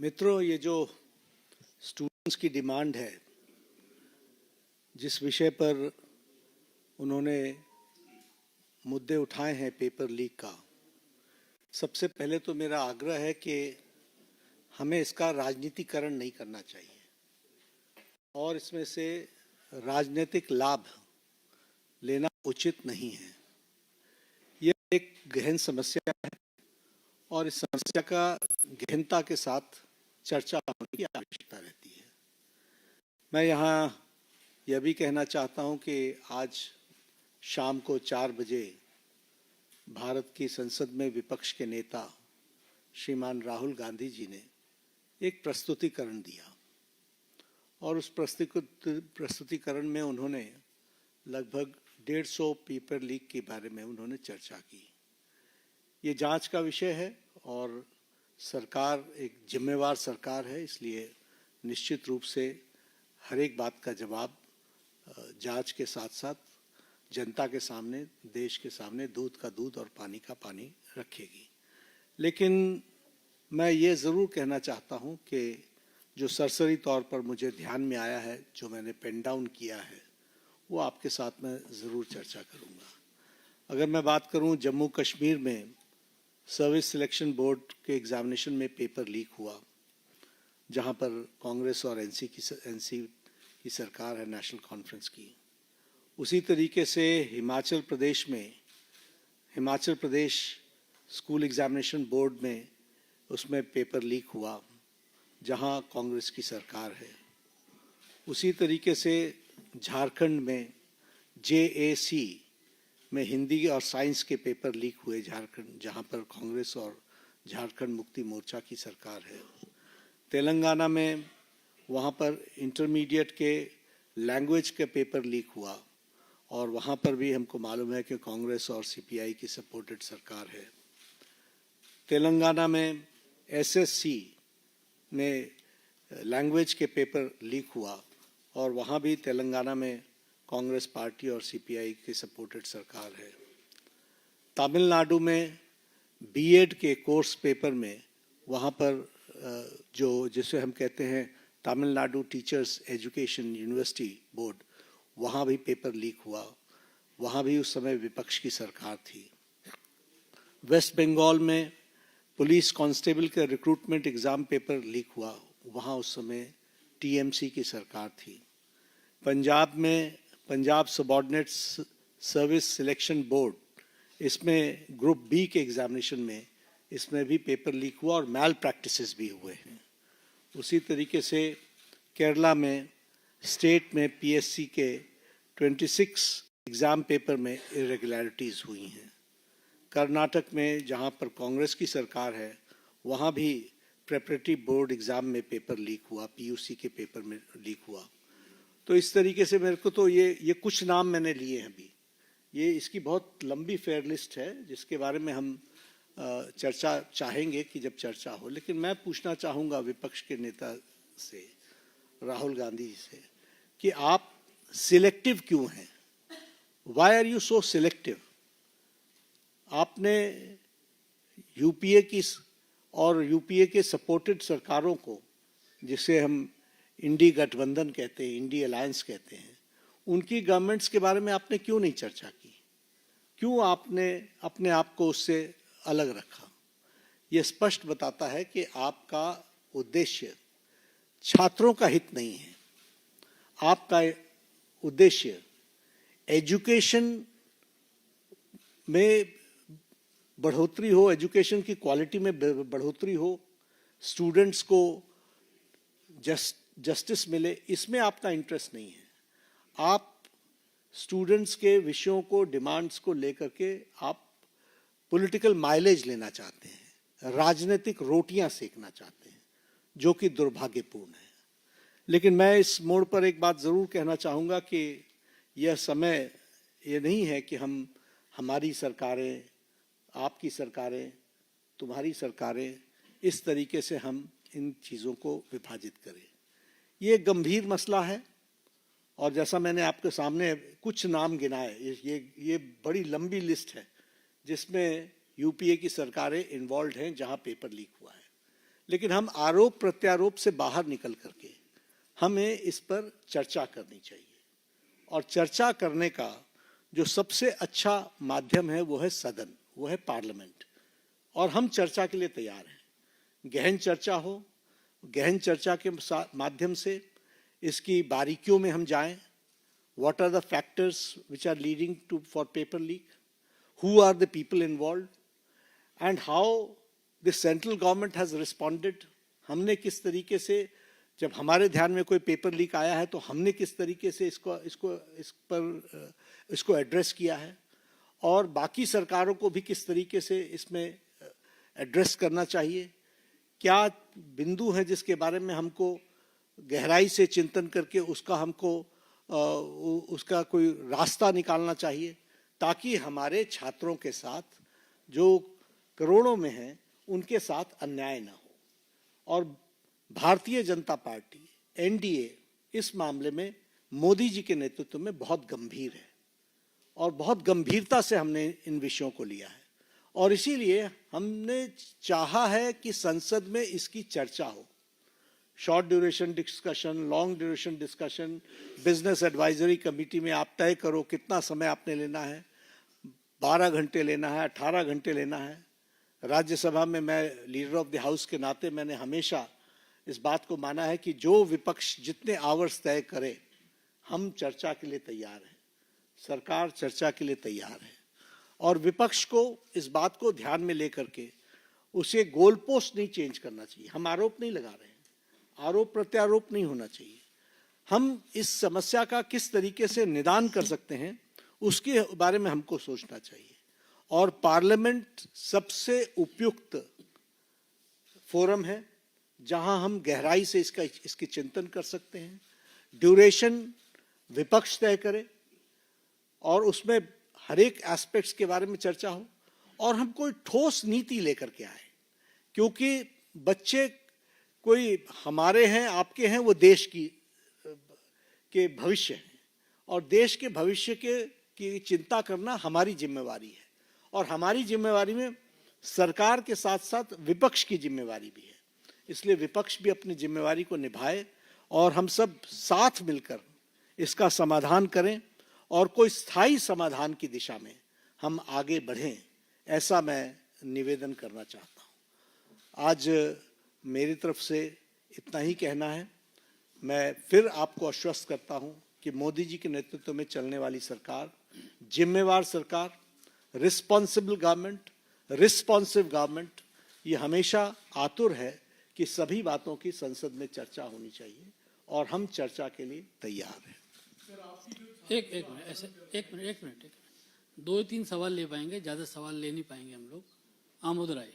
मित्रों, ये जो स्टूडेंट्स की डिमांड है, जिस विषय पर उन्होंने मुद्दे उठाए हैं पेपर लीक का, सबसे पहले तो मेरा आग्रह है कि हमें इसका राजनीतिकरण नहीं करना चाहिए और इसमें से राजनीतिक लाभ लेना उचित नहीं है। यह एक गहन समस्या है और इस समस्या का गहनता के साथ चर्चा होने की आवश्यकता रहती है। मैं यहाँ यह भी कहना चाहता हूँ कि आज शाम को 4 बजे भारत की संसद में विपक्ष के नेता श्रीमान राहुल गांधी जी ने एक प्रस्तुतिकरण दिया और उस प्रस्तुतिकरण में उन्होंने लगभग 150 पेपर लीक के बारे में उन्होंने चर्चा की। ये जांच का विषय है और सरकार एक जिम्मेवार सरकार है, इसलिए निश्चित रूप से हर एक बात का जवाब जांच के साथ साथ जनता के सामने, देश के सामने दूध का दूध और पानी का पानी रखेगी। लेकिन मैं ये ज़रूर कहना चाहता हूँ कि जो सरसरी तौर पर मुझे ध्यान में आया है, जो मैंने पेन डाउन किया है, वो आपके साथ मैं ज़रूर चर्चा करूँगा। अगर मैं बात करूँ जम्मू कश्मीर में सर्विस सिलेक्शन बोर्ड के एग्जामिनेशन में पेपर लीक हुआ, जहाँ पर कांग्रेस और एनसी की सरकार है, नेशनल कॉन्फ्रेंस की। उसी तरीके से Himachal Pradesh school examination board में उसमें पेपर लीक हुआ, जहाँ कांग्रेस की सरकार है। उसी तरीके से झारखंड में JAC में हिंदी और साइंस के पेपर लीक हुए झारखंड, जहाँ पर कांग्रेस और झारखंड मुक्ति मोर्चा की सरकार है। तेलंगाना में वहाँ पर इंटरमीडिएट के लैंग्वेज के पेपर लीक हुआ और वहाँ पर भी हमको मालूम है कि कांग्रेस और CPI की सपोर्टेड सरकार है। तेलंगाना में SSC में लैंग्वेज के पेपर लीक हुआ और वहाँ भी तेलंगाना में कांग्रेस पार्टी और CPI की सपोर्टेड सरकार है। तमिलनाडु में BEd के कोर्स पेपर में वहाँ पर जिसे हम कहते हैं Tamil Nadu teachers education university board, वहाँ भी पेपर लीक हुआ। वहाँ भी उस समय विपक्ष की सरकार थी। वेस्ट बंगाल में पुलिस कांस्टेबल का रिक्रूटमेंट एग्ज़ाम पेपर लीक हुआ, वहाँ उस समय TMC की सरकार थी। पंजाब में Punjab subordinate service selection board, इसमें ग्रुप B के एग्जामिनेशन में इसमें भी पेपर लीक हुआ और मैल प्रैक्टिसेस भी हुए हैं। उसी तरीके से केरला में स्टेट में PSC के 26 एग्ज़ाम पेपर में इरेगुलरिटीज़ हुई हैं। कर्नाटक में जहाँ पर कांग्रेस की सरकार है, वहाँ भी प्रेपरेटरी बोर्ड एग्ज़ाम में पेपर लीक हुआ, PUC के पेपर में लीक हुआ। तो इस तरीके से मेरे को तो ये कुछ नाम मैंने लिए हैं अभी। ये इसकी बहुत लंबी फेयर लिस्ट है जिसके बारे में हम चर्चा चाहेंगे कि जब चर्चा हो। लेकिन मैं पूछना चाहूँगा विपक्ष के नेता से, राहुल गांधी जी से, कि आप सिलेक्टिव क्यों हैं? Why are you so selective? आपने UPA की और UPA के सपोर्टेड सरकारों को, जिसे हम इंडी गठबंधन कहते हैं, इंडी अलायंस कहते हैं, उनकी गवर्नमेंट्स के बारे में आपने क्यों नहीं चर्चा की? क्यों आपने अपने आप को उससे अलग रखा? यह स्पष्ट बताता है कि आपका उद्देश्य छात्रों का हित नहीं है। आपका उद्देश्य एजुकेशन में बढ़ोतरी हो, एजुकेशन की क्वालिटी में बढ़ोतरी हो, स्टूडेंट्स को जस्टिस मिले, इसमें आपका इंटरेस्ट नहीं है। आप स्टूडेंट्स के विषयों को, डिमांड्स को लेकर के आप पॉलिटिकल माइलेज लेना चाहते हैं, राजनीतिक रोटियां सेकना चाहते हैं, जो कि दुर्भाग्यपूर्ण है। लेकिन मैं इस मोड़ पर एक बात ज़रूर कहना चाहूँगा कि यह समय ये नहीं है कि हमारी सरकारें, आपकी सरकारें, तुम्हारी सरकारें, इस तरीके से हम इन चीज़ों को विभाजित करें। ये गंभीर मसला है और जैसा मैंने आपके सामने कुछ नाम गिनाए, ये बड़ी लंबी लिस्ट है जिसमें UPA की सरकारें इन्वॉल्व हैं जहां पेपर लीक हुआ है। लेकिन हम आरोप प्रत्यारोप से बाहर निकल करके हमें इस पर चर्चा करनी चाहिए। और चर्चा करने का जो सबसे अच्छा माध्यम है वो है सदन, वो है पार्लियामेंट। और हम चर्चा के लिए तैयार हैं। गहन चर्चा हो, गहन चर्चा के माध्यम से इसकी बारीकियों में हम जाएं। What are the factors which are leading to for paper leak? Who are the people involved? And how the central government has responded? हमने किस तरीके से, जब हमारे ध्यान में कोई पेपर लीक आया है तो हमने किस तरीके से इसको एड्रेस किया है, और बाकी सरकारों को भी किस तरीके से इसमें एड्रेस करना चाहिए। क्या बिंदु है जिसके बारे में हमको गहराई से चिंतन करके उसका कोई रास्ता निकालना चाहिए, ताकि हमारे छात्रों के साथ जो करोड़ों में हैं उनके साथ अन्याय न हो। और भारतीय जनता पार्टी एनडीए इस मामले में मोदी जी के नेतृत्व में बहुत गंभीर है और बहुत गंभीरता से हमने इन विषयों को लिया है। और इसीलिए हमने चाहा है कि संसद में इसकी चर्चा हो। Short duration discussion, long duration discussion, business advisory committee में आप तय करो कितना समय आपने लेना है, 12 घंटे लेना है, 18 घंटे लेना है। राज्यसभा में मैं लीडर ऑफ द हाउस के नाते मैंने हमेशा इस बात को माना है कि जो विपक्ष जितने आवर्स तय करे, हम चर्चा के लिए तैयार हैं, सरकार चर्चा के लिए तैयार है। और विपक्ष को इस बात को ध्यान में लेकर के उसे गोल पोस्ट नहीं चेंज करना चाहिए। हम आरोप नहीं लगा रहे हैं, आरोप प्रत्यारोप नहीं होना चाहिए। हम इस समस्या का किस तरीके से निदान कर सकते हैं उसके बारे में हमको सोचना चाहिए। और पार्लियामेंट सबसे उपयुक्त फोरम है जहां हम गहराई से इसके चिंतन कर सकते हैं। ड्यूरेशन विपक्ष तय करे और उसमें हर एक एस्पेक्ट्स के बारे में चर्चा हो, और हम कोई ठोस नीति लेकर के आए। क्योंकि बच्चे कोई हमारे हैं, आपके हैं, वो देश के भविष्य हैं, और देश के भविष्य की चिंता करना हमारी जिम्मेवारी है। और हमारी जिम्मेवारी में सरकार के साथ साथ विपक्ष की जिम्मेवारी भी है। इसलिए विपक्ष भी अपनी जिम्मेवारी को निभाए और हम सब साथ मिलकर इसका समाधान करें और कोई स्थायी समाधान की दिशा में हम आगे बढ़ें, ऐसा मैं निवेदन करना चाहता हूँ। आज मेरी तरफ से इतना ही कहना है। मैं फिर आपको आश्वस्त करता हूँ कि मोदी जी के नेतृत्व में चलने वाली सरकार जिम्मेवार सरकार, रिस्पॉन्सिबल गवर्नमेंट, रिस्पॉन्सिव गवर्नमेंट, ये हमेशा आतुर है कि सभी बातों की संसद में चर्चा होनी चाहिए, और हम चर्चा के लिए तैयार हैं। एक मिनट 2-3 सवाल ले पाएंगे, ज्यादा सवाल ले नहीं पाएंगे हम लोग। आमोद राय।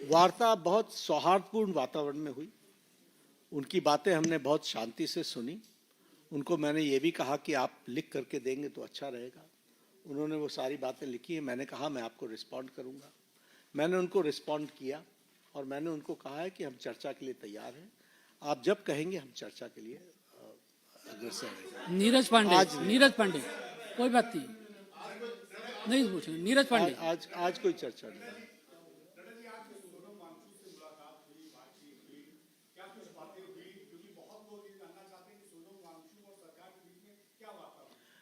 वार्ता बहुत सौहार्दपूर्ण वातावरण में हुई। उनकी बातें हमने बहुत शांति से सुनी। उनको मैंने ये भी कहा कि आप लिख करके देंगे तो अच्छा रहेगा। उन्होंने वो सारी बातें लिखी हैं। मैंने कहा मैं आपको रिस्पॉन्ड करूंगा। मैंने उनको रिस्पॉन्ड किया और मैंने उनको कहा है कि हम चर्चा के लिए तैयार हैं। आप जब कहेंगे हम चर्चा के लिए अग्रसर रहेंगे। नीरज पांडे कोई बात नहीं पूछेंगे। नीरज पांडे आज कोई चर्चा नहीं।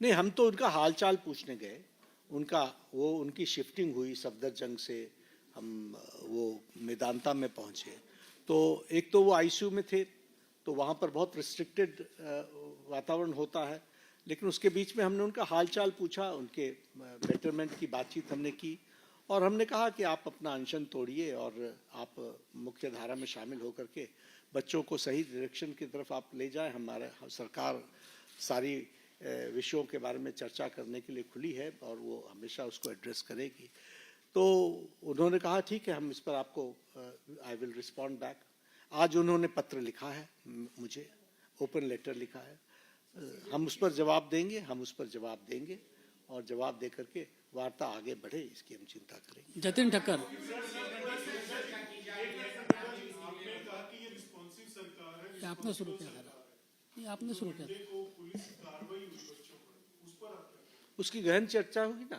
नहीं, हम तो उनका हालचाल पूछने गए। उनकी शिफ्टिंग हुई सफदरजंग से, हम वो मेदांता में पहुंचे। तो एक तो वो आईसीयू में थे, तो वहाँ पर बहुत रिस्ट्रिक्टेड वातावरण होता है, लेकिन उसके बीच में हमने उनका हालचाल पूछा, उनके बेटरमेंट की बातचीत हमने की, और हमने कहा कि आप अपना अनशन तोड़िए और आप मुख्य धारा में शामिल होकर के बच्चों को सही डायरेक्शन की तरफ आप ले जाएं। हमारा सरकार सारी विषयों के बारे में चर्चा करने के लिए खुली है और वो हमेशा उसको एड्रेस करेगी। तो उन्होंने कहा ठीक है, हम इस पर आपको आई विल रिस्पॉन्ड बैक। आज उन्होंने पत्र लिखा है, मुझे ओपन लेटर लिखा है। हम उस पर जवाब देंगे और जवाब दे करके वार्ता आगे बढ़े, इसकी हम चिंता करेंगे। जतिन ठक्कर। ये आपने शुरू किया था, ये आपने शुरू किया था। उसकी गहन चर्चा होगी ना,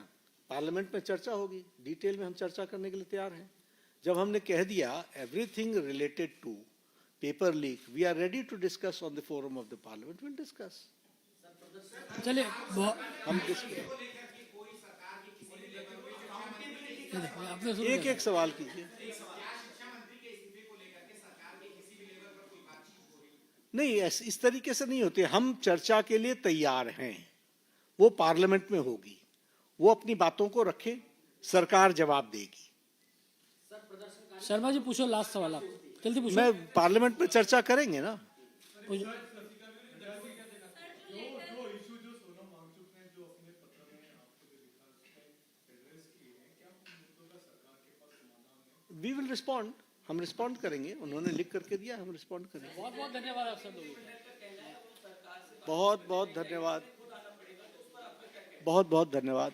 पार्लियामेंट में चर्चा होगी, डिटेल में हम चर्चा करने के लिए तैयार हैं। जब हमने कह दिया everything related to paper leak, we are ready to discuss on the forum of the parliament, will discuss. चलिए हम डिस्कस, आपने शुरू एक किया एक सवाल कीजिए। नहीं, इस तरीके से नहीं होते। हम चर्चा के लिए तैयार हैं, वो पार्लियामेंट में होगी, वो अपनी बातों को रखे, सरकार जवाब देगी। था। शर्मा जी पूछो, लास्ट सवाल आप जल्दी पूछो। मैं पार्लियामेंट में चर्चा करेंगे ना। पूछो। वी विल रिस्पॉन्ड, हम रिस्पॉन्ड करेंगे। उन्होंने लिख करके दिया, हम रिस्पॉन्ड करेंगे। बहुत बहुत धन्यवाद आप सब लोगों का। बहुत बहुत धन्यवाद, बहुत बहुत धन्यवाद।